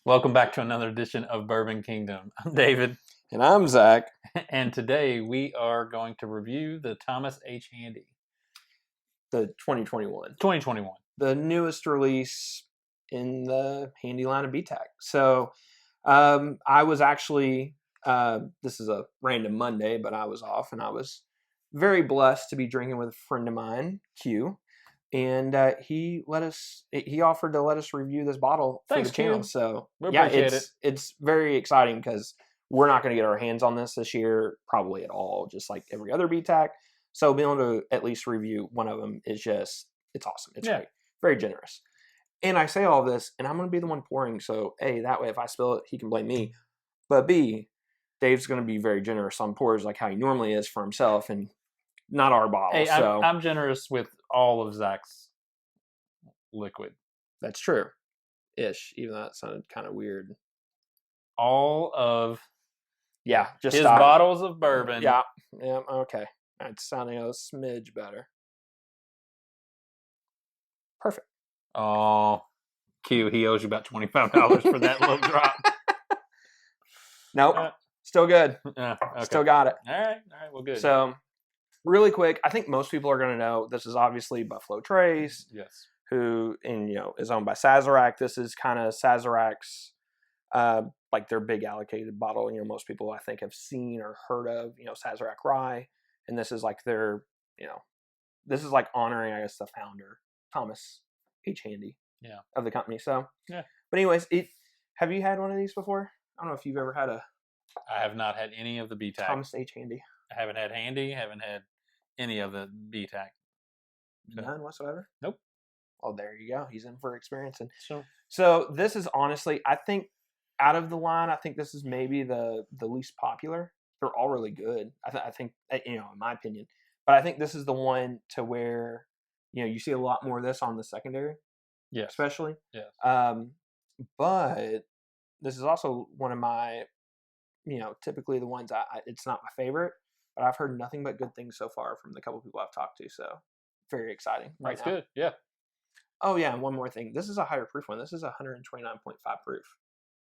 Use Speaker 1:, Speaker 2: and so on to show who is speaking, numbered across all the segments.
Speaker 1: Welcome back to another edition of Bourbon Kingdom. I'm David,
Speaker 2: And I'm Zach.
Speaker 1: and today we are going to review the Thomas H. Handy
Speaker 2: The 2021,
Speaker 1: 2021.
Speaker 2: the newest release in the Handy line of BTAC. So I was actually, this is a random Monday, but I was off and I was very blessed to be drinking with a friend of mine, Q. And he offered to let us review this bottle for
Speaker 1: Thanks,
Speaker 2: the channel.
Speaker 1: Q.
Speaker 2: So
Speaker 1: We
Speaker 2: yeah,
Speaker 1: appreciate it.
Speaker 2: it's very exciting because we're not going to get our hands on this year, probably at all, just like every other BTAC. So being able to at least review one of them is it's awesome. It's great, very generous. And I say all this, and I'm going to be the one pouring. So A, that way if I spill it, he can blame me. But B, Dave's going to be very generous on pours, like how he normally is for himself, and not our bottle.
Speaker 1: Hey,
Speaker 2: so
Speaker 1: I'm generous with all of Zach's liquid.
Speaker 2: That's true. Ish, even though that sounded kind of weird.
Speaker 1: All of
Speaker 2: just
Speaker 1: his
Speaker 2: stop.
Speaker 1: bottles of bourbon.
Speaker 2: Yeah, okay. That's sounding a smidge better. Perfect.
Speaker 1: Oh, Q, he owes you about $25 for that little drop.
Speaker 2: Nope. Still good.
Speaker 1: Okay.
Speaker 2: Still got it.
Speaker 1: All right, well, good.
Speaker 2: So, really quick, I think most people are going to know this is obviously Buffalo Trace.
Speaker 1: Yes.
Speaker 2: Who is owned by Sazerac. This is kind of Sazerac's, like their big allocated bottle. Most people I think have seen or heard of, Sazerac Rye, and this is like their, this is like honoring, I guess, the founder, Thomas H. Handy, of the company. So,
Speaker 1: yeah.
Speaker 2: But anyways, have you had one of these before? I don't know if you've ever had a.
Speaker 1: I have not had any of the BTAC.
Speaker 2: Thomas H. Handy.
Speaker 1: I haven't had Handy. Haven't had any of the BTAC.
Speaker 2: None whatsoever.
Speaker 1: Nope.
Speaker 2: Oh, there you go. He's in for experience. And
Speaker 1: sure.
Speaker 2: So this is honestly, I think, out of the line, I think this is maybe the least popular. They're all really good. I think, in my opinion. But I think this is the one to where, you see a lot more of this on the secondary.
Speaker 1: Yeah.
Speaker 2: Especially.
Speaker 1: Yeah.
Speaker 2: But this is also one of my, typically the ones it's not my favorite, but I've heard nothing but good things so far from the couple people I've talked to. So very exciting.
Speaker 1: That's good. Yeah.
Speaker 2: Oh, yeah, and one more thing. This is a higher proof one. This is 129.5 proof.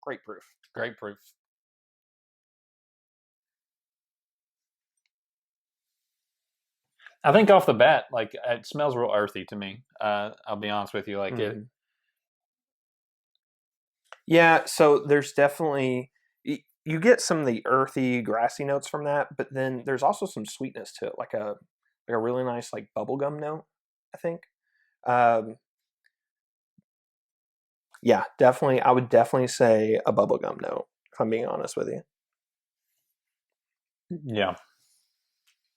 Speaker 2: Great proof.
Speaker 1: Great proof. I think off the bat, like, it smells real earthy to me. I'll be honest with you. Like, it.
Speaker 2: Yeah, so there's definitely... You get some of the earthy, grassy notes from that, but then there's also some sweetness to it, like a really nice, like, bubblegum note, I think. Yeah, definitely. I would definitely say a bubblegum note, if I'm being honest with you.
Speaker 1: Yeah.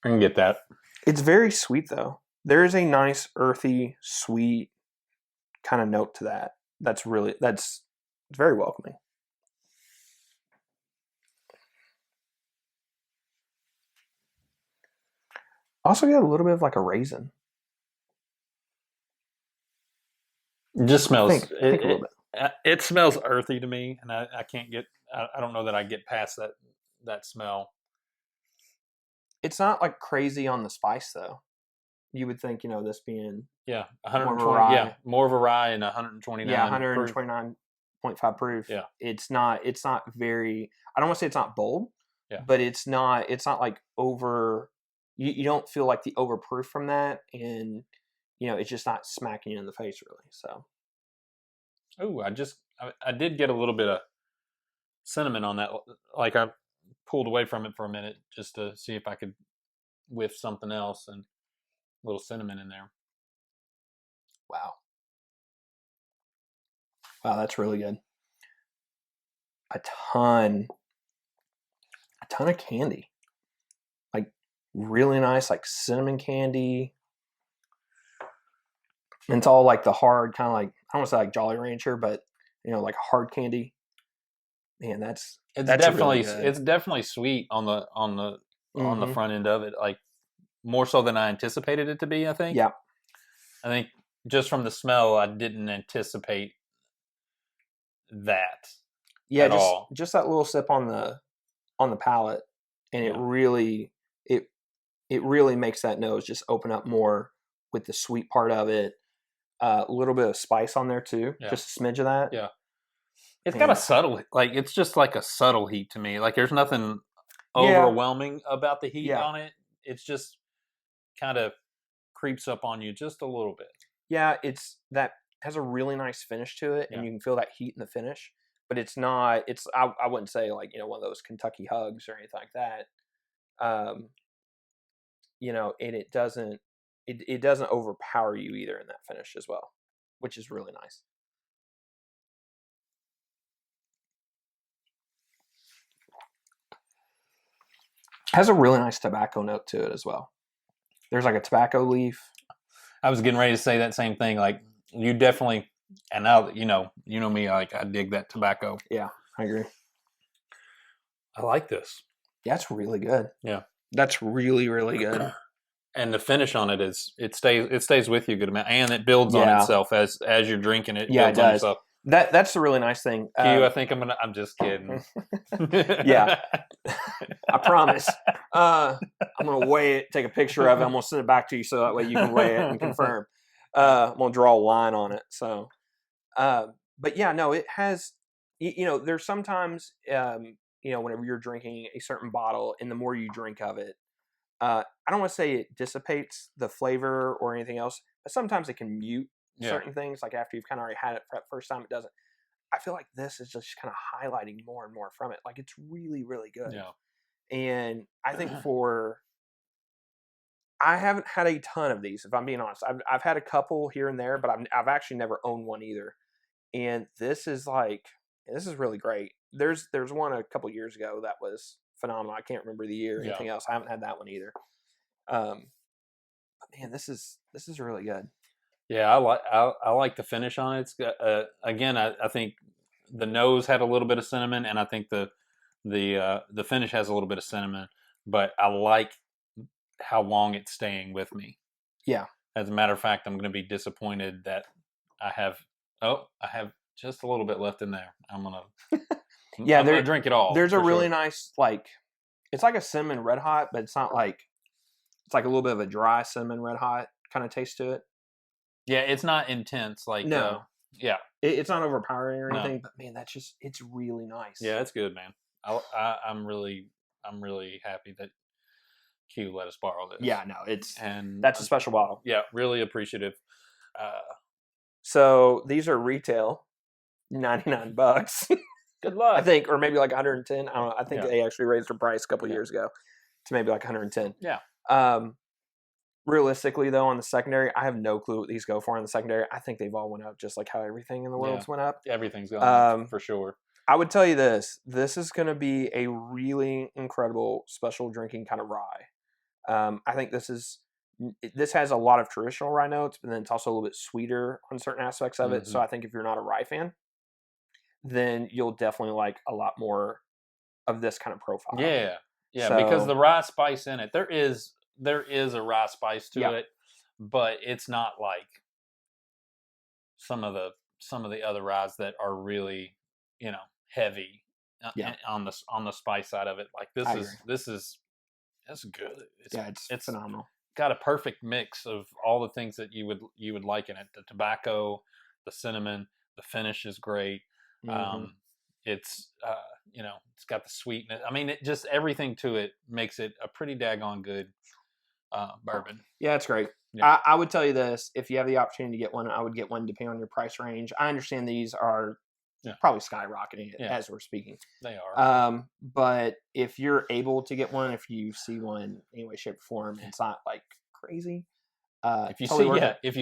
Speaker 1: I can get that.
Speaker 2: It's very sweet, though. There is a nice, earthy, sweet kind of note to that. That's very welcoming. Also get a little bit of like a raisin.
Speaker 1: It just smells.
Speaker 2: Think a little bit.
Speaker 1: It smells earthy to me, and I can't get. I don't know that I get past that smell.
Speaker 2: It's not like crazy on the spice though. You would think, this being
Speaker 1: 120. More of a rye and 129.
Speaker 2: Yeah, 129.5 proof.
Speaker 1: Yeah,
Speaker 2: it's not very. I don't want to say it's not bold.
Speaker 1: Yeah,
Speaker 2: but it's not like over. You don't feel like the overproof from that, and it's just not smacking you in the face really. So,
Speaker 1: oh, I did get a little bit of cinnamon on that. Like, I pulled away from it for a minute just to see if I could whiff something else, and a little cinnamon in there.
Speaker 2: Wow, that's really good. A ton of candy. Really nice, like cinnamon candy. And it's all like the hard kind of like, I don't want to say like Jolly Rancher, but like hard candy. Man, that's
Speaker 1: definitely
Speaker 2: really
Speaker 1: it's definitely sweet on the front end of it, like more so than I anticipated it to be. I think.
Speaker 2: Yeah.
Speaker 1: I think just from the smell, I didn't anticipate that.
Speaker 2: Yeah,
Speaker 1: at all.
Speaker 2: Just that little sip on the palate, and it really makes that nose just open up more with the sweet part of it. A little bit of spice on there too, just a smidge of that.
Speaker 1: Yeah. It's got a subtle, like it's just like a subtle heat to me. Like there's nothing
Speaker 2: Yeah.
Speaker 1: overwhelming about the heat
Speaker 2: Yeah.
Speaker 1: on it. It's just kind of creeps up on you just a little bit.
Speaker 2: Yeah, it's that has a really nice finish to it, and you can feel that heat in the finish. But it's not. It's I wouldn't say like one of those Kentucky hugs or anything like that. And it doesn't it doesn't overpower you either in that finish as well, which is really nice. Has a really nice tobacco note to it as well. There's like a tobacco leaf.
Speaker 1: I was getting ready to say that same thing. Like you definitely, and now that you know me, like I dig that tobacco.
Speaker 2: Yeah, I agree.
Speaker 1: I like this.
Speaker 2: Yeah, it's really good.
Speaker 1: Yeah,
Speaker 2: that's really, really good.
Speaker 1: And the finish on it is it stays with you a good amount, and it builds on itself as you're drinking it.
Speaker 2: Yeah,
Speaker 1: builds
Speaker 2: it does.
Speaker 1: On yourself.
Speaker 2: That's the really nice thing.
Speaker 1: I think I'm just kidding.
Speaker 2: Yeah, I promise. I'm gonna weigh it, take a picture of it. I'm gonna send it back to you so that way you can weigh it and confirm. I'm gonna draw a line on it. So, but yeah, no, it has. There's sometimes whenever you're drinking a certain bottle, and the more you drink of it, I don't want to say it dissipates the flavor or anything else, but sometimes it can mute certain things. Like after you've kind of already had it for that first time, it doesn't. I feel like this is just kind of highlighting more and more from it. Like it's really, really good.
Speaker 1: Yeah.
Speaker 2: And I think I haven't had a ton of these, if I'm being honest. I've had a couple here and there, but I've actually never owned one either. And this is really great. There's one a couple years ago that was phenomenal. I can't remember the year or anything else. I haven't had that one either. But man, this is really good.
Speaker 1: Yeah, I like the finish on it. It's got, again, I think the nose had a little bit of cinnamon, and I think the finish has a little bit of cinnamon. But I like how long it's staying with me.
Speaker 2: Yeah.
Speaker 1: As a matter of fact, I'm going to be disappointed that I have just a little bit left in there. I'm gonna drink it all.
Speaker 2: There's a really nice it's like a cinnamon red hot, but it's not like it's like a little bit of a dry cinnamon red hot kind of taste to it.
Speaker 1: Yeah, it's not intense. Like
Speaker 2: no,
Speaker 1: yeah,
Speaker 2: it's not overpowering or anything. But man, it's really nice.
Speaker 1: Yeah, it's good, man. I'm really happy that Q let us borrow this.
Speaker 2: Yeah, no, that's a special bottle.
Speaker 1: Yeah, really appreciative.
Speaker 2: So these are retail, $99.
Speaker 1: Good luck.
Speaker 2: I think, or maybe like 110. I don't know. I think they actually raised their price a couple years ago to maybe like 110.
Speaker 1: Yeah.
Speaker 2: Realistically, though, on the secondary, I have no clue what these go for on the secondary. I think they've all went up just like how everything in the world's went up.
Speaker 1: Everything's going up for sure.
Speaker 2: I would tell you this. This is going to be a really incredible special drinking kind of rye. I think this has a lot of traditional rye notes, but then it's also a little bit sweeter on certain aspects of it. So I think if you're not a rye fan, then you'll definitely like a lot more of this kind of profile.
Speaker 1: Yeah. Yeah, because the rye spice in it, there is a rye spice to it, but it's not like some of the other ryes that are really, heavy on the spice side of it. Like this is good.
Speaker 2: It's phenomenal.
Speaker 1: Got a perfect mix of all the things that you would like in it. The tobacco, the cinnamon, the finish is great. It's it's got the sweetness. I mean, it just everything to it makes it a pretty daggone good bourbon.
Speaker 2: Yeah, it's great. Yeah. I would tell you this: if you have the opportunity to get one, I would get one depending on your price range. I understand these are probably skyrocketing as we're speaking.
Speaker 1: They are.
Speaker 2: But if you're able to get one, if you see one in any way, shape, or form, it's not like crazy.
Speaker 1: If you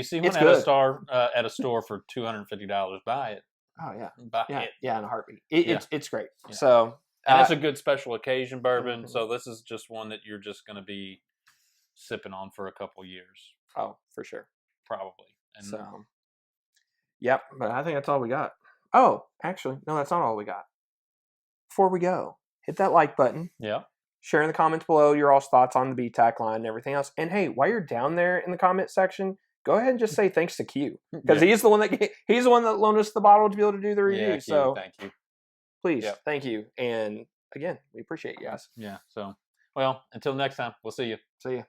Speaker 1: see one at a store for $250, buy it.
Speaker 2: Oh yeah,
Speaker 1: buy it.
Speaker 2: Yeah, in a heartbeat. It's great. Yeah. So
Speaker 1: and it's a good special occasion bourbon. So this is just one that you're just going to be sipping on for a couple years.
Speaker 2: Oh, for sure,
Speaker 1: probably.
Speaker 2: And yep. But I think that's all we got. Oh, actually, no, that's not all we got. Before we go, hit that like button.
Speaker 1: Yeah.
Speaker 2: Share in the comments below your all's thoughts on the BTAC line and everything else. And hey, while you're down there in the comment section, go ahead and just say thanks to Q because he's the one that loaned us the bottle to be able to do the review.
Speaker 1: Yeah, Q,
Speaker 2: so
Speaker 1: thank you.
Speaker 2: Please, thank you. And again, we appreciate you guys.
Speaker 1: Yeah. So, well, until next time, we'll see you.
Speaker 2: See you.